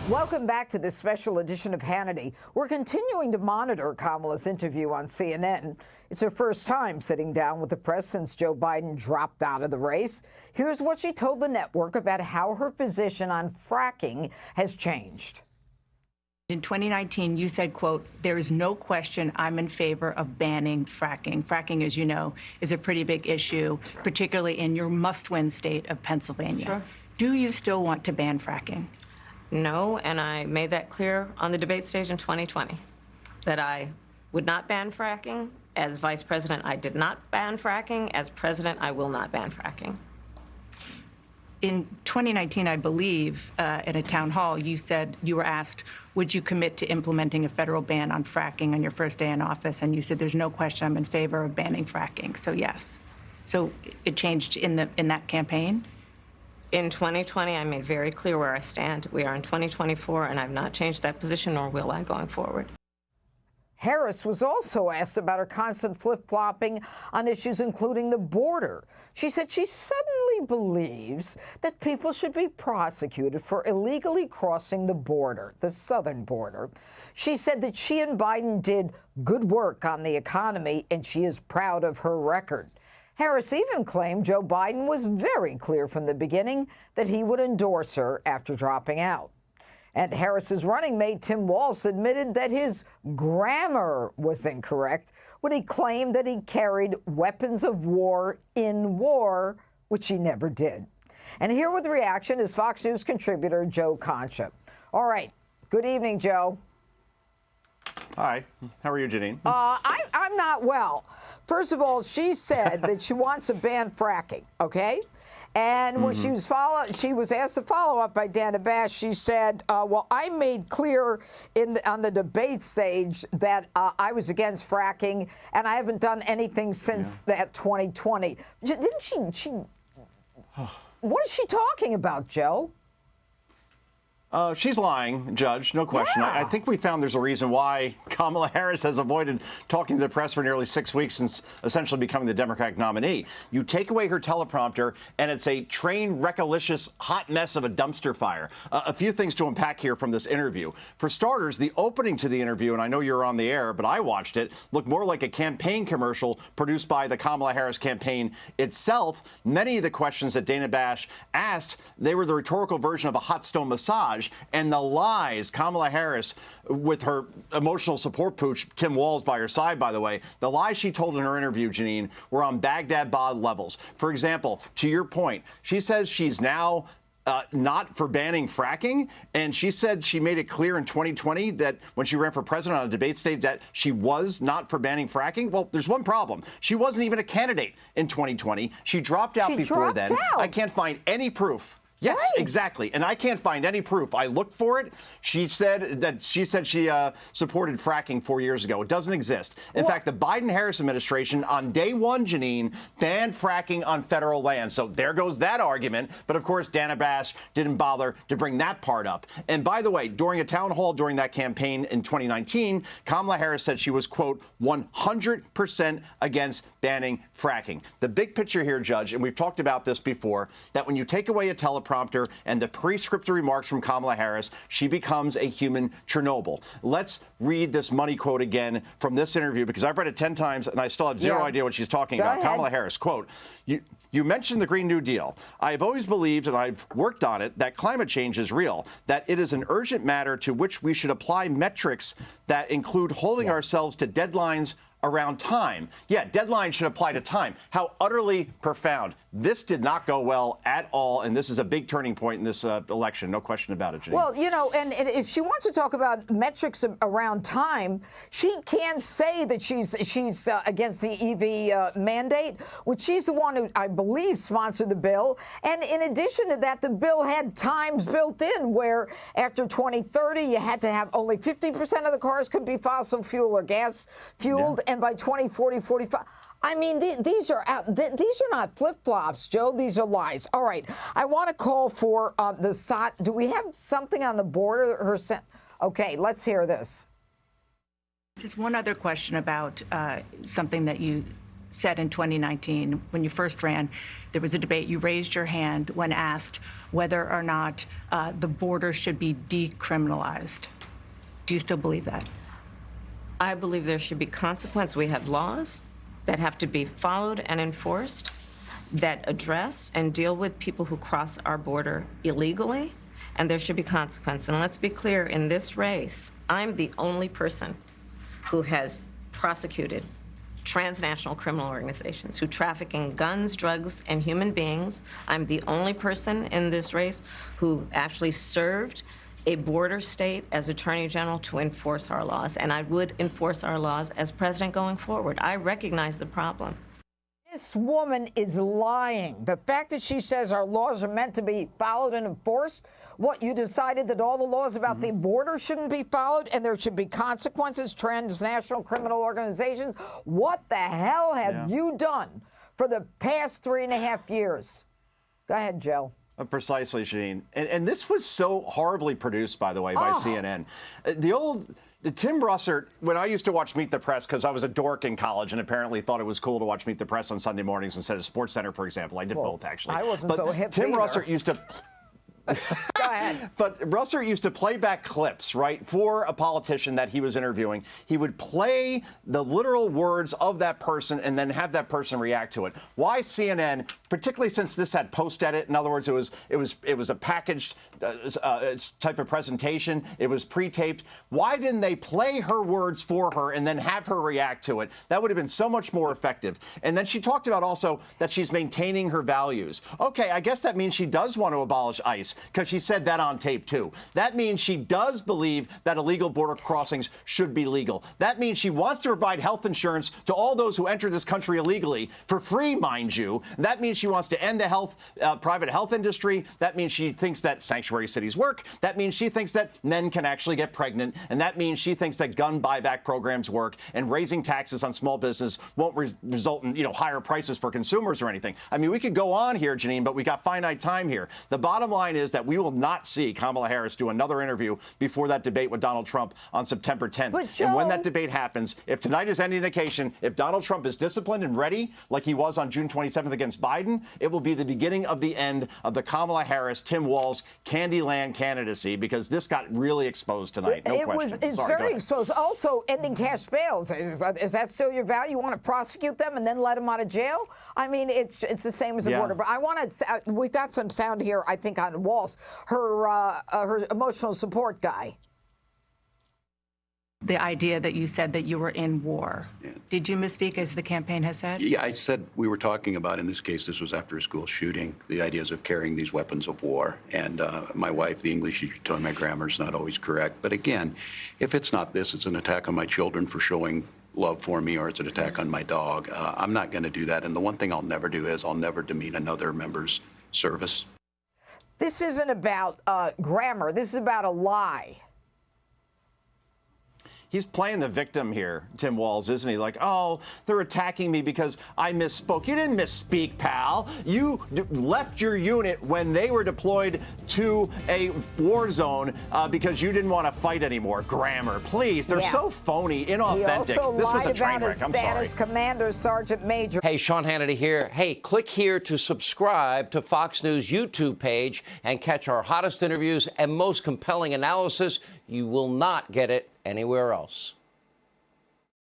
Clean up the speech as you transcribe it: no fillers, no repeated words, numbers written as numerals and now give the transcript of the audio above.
Welcome back to this special edition of Hannity. We're continuing to monitor Kamala's interview on CNN. It's her first time sitting down with the press since Joe Biden dropped out of the race. Here's what she told the network about how her position on fracking has changed. In 2019, you said, quote, "There is no question I'm in favor of banning fracking." Fracking, as you know, is a pretty big issue, particularly in your must-win state of Pennsylvania. Sure. Do you still want to ban fracking? No, and I made that clear on the debate stage in 2020, that I would not ban fracking. As vice president, I did not ban fracking. As president, I will not ban fracking. In 2019, I believe, in a town hall, you said, you were asked, would you commit to implementing a federal ban on fracking on your first day in office? And you said, there's no question I'm in favor of banning fracking. So yes. So it changed in that campaign? In 2020, I made very clear where I stand. We are in 2024, and I've not changed that position, nor will I going forward. Harris was also asked about her constant flip-flopping on issues including the border. She said she suddenly believes that people should be prosecuted for illegally crossing the border, the southern border. She said that she and Biden did good work on the economy, and she is proud of her record. Harris even claimed Joe Biden was very clear from the beginning that he would endorse her after dropping out. And Harris's running mate, Tim Walz, admitted that his grammar was incorrect when he claimed that he carried weapons of war in war, which he never did. And here with the reaction is Fox News contributor Joe Concha. All right. Good evening, Joe. Hi. How are you, Janine? I'm not well. First of all, she said that she wants to ban fracking, okay? And when she was asked to follow up by Dana Bash, she said, well, I made clear on the debate stage that I was against fracking, and I haven't done anything since that 2020. Didn't she what is she talking about, Joe? She's lying, Judge, no question. Yeah. I think we found there's a reason why Kamala Harris has avoided talking to the press for nearly 6 weeks since essentially becoming the Democratic nominee. You take away her teleprompter, and it's a train wreckalicious hot mess of a dumpster fire. A few things to unpack here from this interview. For starters, the opening to the interview, and I know you're on the air, but I watched it, looked more like a campaign commercial produced by the Kamala Harris campaign itself. Many of the questions that Dana Bash asked, they were the rhetorical version of a hot stone massage. And the lies, Kamala Harris, with her emotional support pooch, Tim Walz by her side, by the way, the lies she told in her interview, Janine, were on Baghdad-Bod levels. For example, to your point, she says she's now not for banning fracking. And she said she made it clear in 2020 that when she ran for president on a debate stage that she was not for banning fracking. Well, there's one problem. She wasn't even a candidate in 2020. She dropped out before then. I can't find any proof. Yes, right. Exactly. And I can't find any proof. I looked for it. She said she supported fracking 4 years ago. It doesn't exist. In fact, the Biden-Harris administration on day one, Janine, banned fracking on federal land. So there goes that argument. But of course, Dana Bash didn't bother to bring that part up. And by the way, during a town hall during that campaign in 2019, Kamala Harris said she was, quote, 100% against banning fracking. The big picture here, Judge, and we've talked about this before, that when you take away a teleprompter and the prescriptive remarks from Kamala Harris, she becomes a human Chernobyl. Let's read this money quote again from this interview, because I've read it 10 times and I still have zero idea what she's talking about. Kamala Harris, quote, you mentioned the Green New Deal. I've always believed, and I've worked on it, that climate change is real, that it is an urgent matter to which we should apply metrics that include holding ourselves to deadlines around time. Yeah, deadlines should apply to time. How utterly profound. This did not go well at all, and this is a big turning point in this election. No question about it, Janine. Well, you know, and if she wants to talk about metrics around time, she can say that she's against the EV mandate, which she's the one who, I believe, sponsored the bill. And in addition to that, the bill had times built in where after 2030, you had to have only 50% of the cars could be fossil fuel or gas fueled. Yeah. And by 2040, 45. I mean, these are not flip-flops, Joe. These are lies. All right. I want to call for the SOT. Do we have something on the border? Okay, let's hear this. Just one other question about something that you said in 2019, when you first ran, there was a debate, you raised your hand when asked whether or not the border should be decriminalized. Do you still believe that? I believe there should be consequence. We have laws that have to be followed and enforced that address and deal with people who cross our border illegally, and there should be consequence. And let's be clear, in this race, I'm the only person who has prosecuted transnational criminal organizations who traffic in guns, drugs, and human beings. I'm the only person in this race who actually served a border state as Attorney General to enforce our laws, and I would enforce our laws as president going forward. I recognize the problem. This woman is lying. The fact that she says our laws are meant to be followed and enforced, what, you decided that all the laws about the border shouldn't be followed and there should be consequences, transnational criminal organizations? What the hell have you done for the past 3.5 years? Go ahead, Joe. Precisely, Janine. And this was so horribly produced, by the way, by CNN. Tim Russert, when I used to watch Meet the Press, because I was a dork in college and apparently thought it was cool to watch Meet the Press on Sunday mornings instead of SportsCenter, for example. I did both, actually. I wasn't so hip Tim either. Russert used to... Go ahead. But Russert used to play back clips, right, for a politician that he was interviewing. He would play the literal words of that person and then have that person react to it. Why CNN, particularly since this had post-edit, in other words, it was a packaged type of presentation, it was pre-taped. Why didn't they play her words for her and then have her react to it? That would have been so much more effective. And then she talked about also that she's maintaining her values. Okay, I guess that means she does want to abolish ICE, because she said that on tape, too. That means she does believe that illegal border crossings should be legal. That means she wants to provide health insurance to all those who enter this country illegally, for free, mind you. That means she wants to end the private health industry. That means she thinks that sanctuary cities work. That means she thinks that men can actually get pregnant. And that means she thinks that gun buyback programs work, and raising taxes on small business won't result in, higher prices for consumers or anything. I mean, we could go on here, Janine, but we got finite time here. The bottom line is that we will not see Kamala Harris do another interview before that debate with Donald Trump on September 10th. But Joe, and when that debate happens, if tonight is any indication, if Donald Trump is disciplined and ready, like he was on June 27th against Biden, it will be the beginning of the end of the Kamala Harris, Tim Walz Candyland candidacy, because this got really exposed tonight. No question. It's very exposed. Also, ending cash bails. Is that still your value? You want to prosecute them and then let them out of jail? I mean, it's the same as the border. But I want to. We've got some sound here, I think, on Walz, her emotional support guy. The idea that you said that you were in war. Yeah. Did you misspeak, as the campaign has said? Yeah, I said we were talking about, in this case, this was after a school shooting, the ideas of carrying these weapons of war. And my wife, the English teacher, told me my grammar's not always correct. But again, if it's not this, it's an attack on my children for showing love for me, or it's an attack on my dog. I'm not going to do that. And the one thing I'll never do is I'll never demean another member's service. This isn't about grammar. This is about a lie. He's playing the victim here, Tim Walz, isn't he? Like, oh, they're attacking me because I misspoke. You didn't misspeak, pal. You left your unit when they were deployed to a war zone because you didn't want to fight anymore. Grammar, please. They're so phony, inauthentic. He also this was lied a train about his wreck. status commander, Sergeant Major. Hey, Sean Hannity here. Hey, click here to subscribe to Fox News YouTube page and catch our hottest interviews and most compelling analysis. You will not get it anywhere else.